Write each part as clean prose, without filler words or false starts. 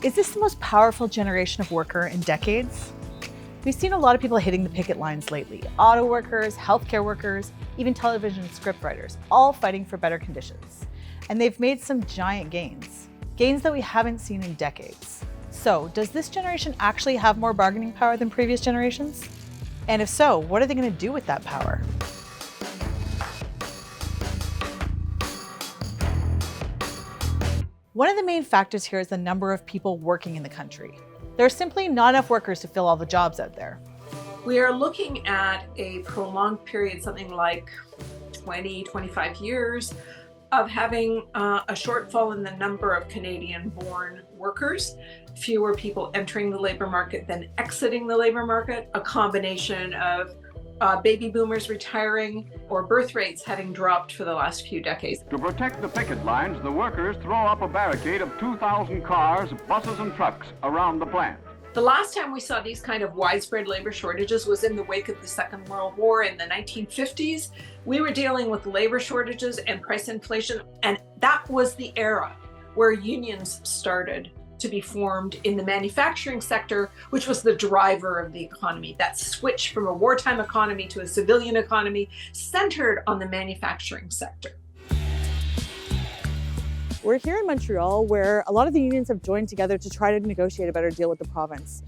Is this the most powerful generation of worker in decades? We've seen a lot of people hitting the picket lines lately. Auto workers, healthcare workers, even television scriptwriters, all fighting for better conditions. And they've made some giant gains that we haven't seen in decades. So, does this generation actually have more bargaining power than previous generations? And if so, what are they going to do with that power? One of the main factors here is the number of people working in the country. There are simply not enough workers to fill all the jobs out there. We are looking at a prolonged period, something like 20, 25 years, of having a shortfall in the number of Canadian-born workers, fewer people entering the labor market than exiting the labor market, a combination of baby boomers retiring or birth rates having dropped for the last few decades. To protect the picket lines, the workers throw up a barricade of 2,000 cars, buses, and trucks around the plant. The last time we saw these kind of widespread labor shortages was in the wake of the Second World War in the 1950s. We were dealing with labor shortages and price inflation, and that was the era where unions started to be formed in the manufacturing sector, which was the driver of the economy. That switch from a wartime economy to a civilian economy centered on the manufacturing sector. We're here in Montreal, where a lot of the unions have joined together to try to negotiate a better deal with the province.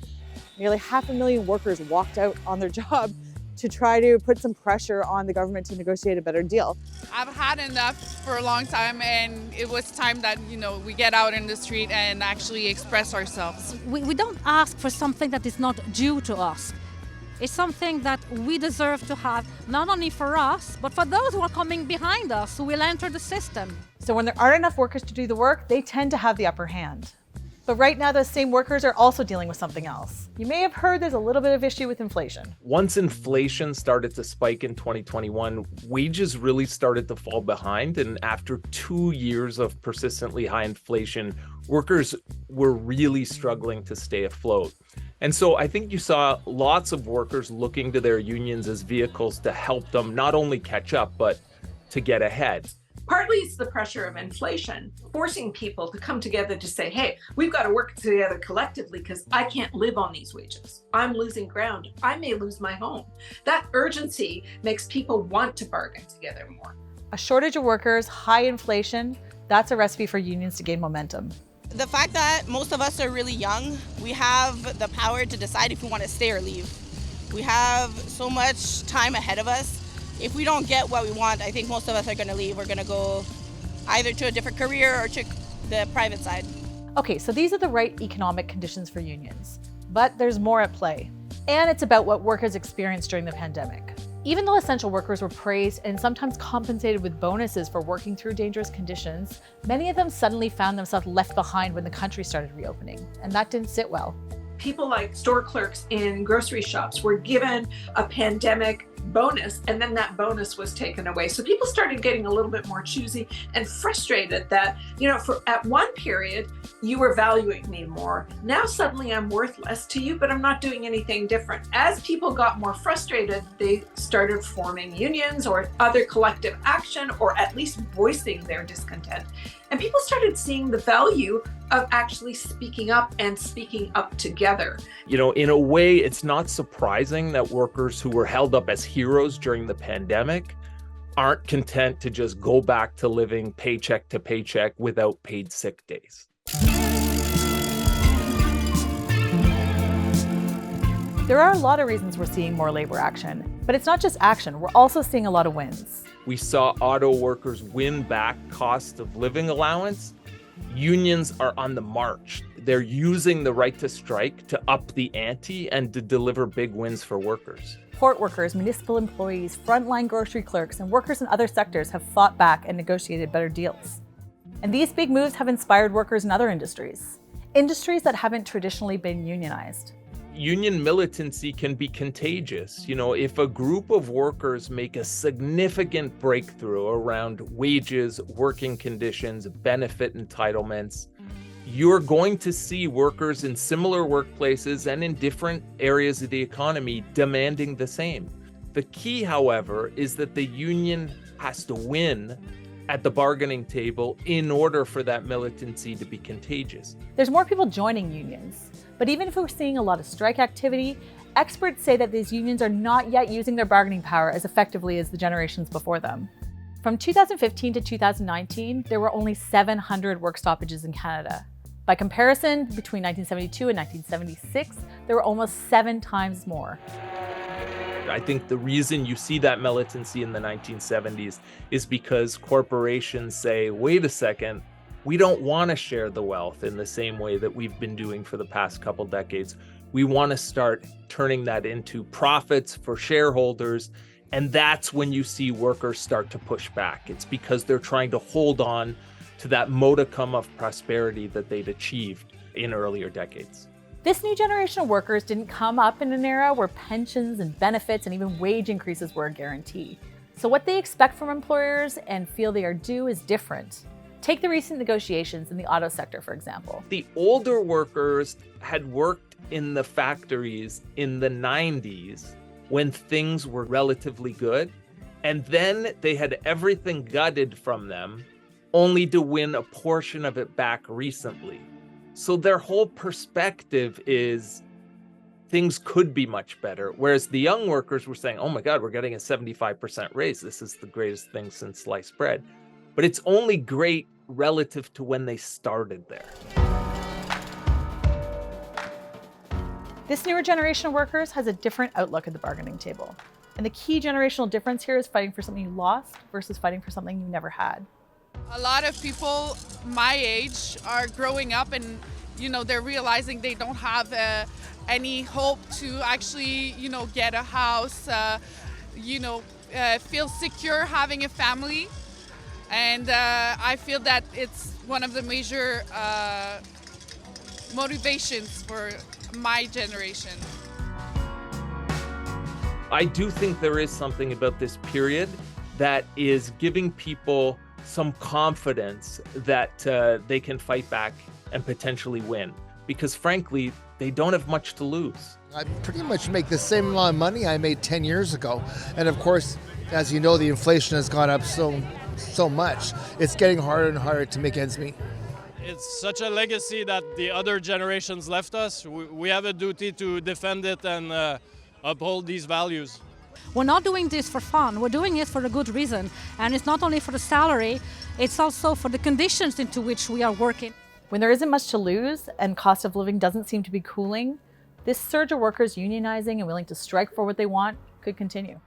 Nearly 500,000 workers walked out on their job to try to put some pressure on the government to negotiate a better deal. I've had enough for a long time, and it was time that, we get out in the street and actually express ourselves. We don't ask for something that is not due to us. It's something that we deserve to have, not only for us, but for those who are coming behind us, who will enter the system. So when there aren't enough workers to do the work, they tend to have the upper hand. But right now, those same workers are also dealing with something else. You may have heard there's a little bit of issue with inflation. Once inflation started to spike in 2021, wages really started to fall behind. And after 2 years of persistently high inflation, workers were really struggling to stay afloat. And so I think you saw lots of workers looking to their unions as vehicles to help them not only catch up, but to get ahead. Partly it's the pressure of inflation, forcing people to come together to say, hey, we've got to work together collectively because I can't live on these wages. I'm losing ground. I may lose my home. That urgency makes people want to bargain together more. A shortage of workers, high inflation, that's a recipe for unions to gain momentum. The fact that most of us are really young, we have the power to decide if we want to stay or leave. We have so much time ahead of us. If we don't get what we want, I think most of us are going to leave. We're going to go either to a different career or to the private side. Okay, so these are the right economic conditions for unions, but there's more at play. And it's about what workers experienced during the pandemic. Even though essential workers were praised and sometimes compensated with bonuses for working through dangerous conditions, many of them suddenly found themselves left behind when the country started reopening, and that didn't sit well. People like store clerks in grocery shops were given a pandemic bonus, and then that bonus was taken away. So people started getting a little bit more choosy and frustrated that, at one period, you were valuing me more. Now suddenly I'm worth less to you, but I'm not doing anything different. As people got more frustrated, they started forming unions or other collective action, or at least voicing their discontent. And people started seeing the value of actually speaking up and speaking up together. In a way, it's not surprising that workers who were held up as heroes during the pandemic aren't content to just go back to living paycheck to paycheck without paid sick days. There are a lot of reasons we're seeing more labor action, but it's not just action. We're also seeing a lot of wins. We saw auto workers win back cost of living allowance. Unions are on the march. They're using the right to strike to up the ante and to deliver big wins for workers. Port workers, municipal employees, frontline grocery clerks, and workers in other sectors have fought back and negotiated better deals. And these big moves have inspired workers in other industries that haven't traditionally been unionized. Union militancy can be contagious. If a group of workers make a significant breakthrough around wages, working conditions, benefit entitlements, you're going to see workers in similar workplaces and in different areas of the economy demanding the same. The key, however, is that the union has to win at the bargaining table in order for that militancy to be contagious. There's more people joining unions, but even if we're seeing a lot of strike activity, experts say that these unions are not yet using their bargaining power as effectively as the generations before them. From 2015 to 2019, there were only 700 work stoppages in Canada. By comparison, between 1972 and 1976, there were almost 7 times more. I think the reason you see that militancy in the 1970s is because corporations say, wait a second, we don't want to share the wealth in the same way that we've been doing for the past couple decades. We want to start turning that into profits for shareholders. And that's when you see workers start to push back. It's because they're trying to hold on to that modicum of prosperity that they'd achieved in earlier decades. This new generation of workers didn't come up in an era where pensions and benefits and even wage increases were a guarantee. So what they expect from employers and feel they are due is different. Take the recent negotiations in the auto sector, for example. The older workers had worked in the factories in the 90s when things were relatively good, and then they had everything gutted from them, only to win a portion of it back recently. So their whole perspective is things could be much better. Whereas the young workers were saying, oh my God, we're getting a 75% raise. This is the greatest thing since sliced bread. But it's only great relative to when they started there. This newer generation of workers has a different outlook at the bargaining table. And the key generational difference here is fighting for something you lost versus fighting for something you never had. A lot of people my age are growing up and, they're realizing they don't have any hope to actually, get a house, feel secure having a family. And I feel that it's one of the major motivations for my generation. I do think there is something about this period that is giving people some confidence that they can fight back and potentially win. Because frankly, they don't have much to lose. I pretty much make the same amount of money I made 10 years ago. And of course, as you know, the inflation has gone up so much. It's getting harder and harder to make ends meet. It's such a legacy that the other generations left us. We have a duty to defend it and uphold these values. We're not doing this for fun. We're doing it for a good reason. And it's not only for the salary, it's also for the conditions into which we are working. When there isn't much to lose and cost of living doesn't seem to be cooling, this surge of workers unionizing and willing to strike for what they want could continue.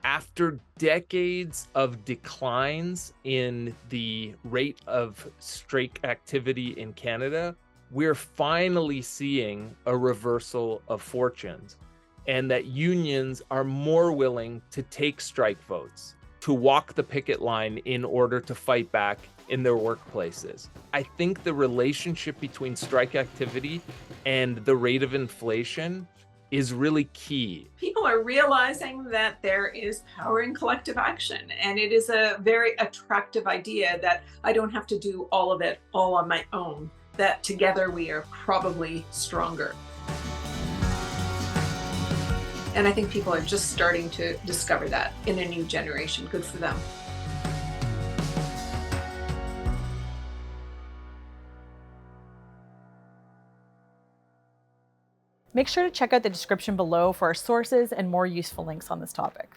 After decades of declines in the rate of strike activity in Canada, we're finally seeing a reversal of fortunes, and that unions are more willing to take strike votes, to walk the picket line in order to fight back in their workplaces. I think the relationship between strike activity and the rate of inflation is really key. People are realizing that there is power in collective action, and it is a very attractive idea that I don't have to do all of it all on my own, that together we are probably stronger. And I think people are just starting to discover that in a new generation. Good for them. Make sure to check out the description below for our sources and more useful links on this topic.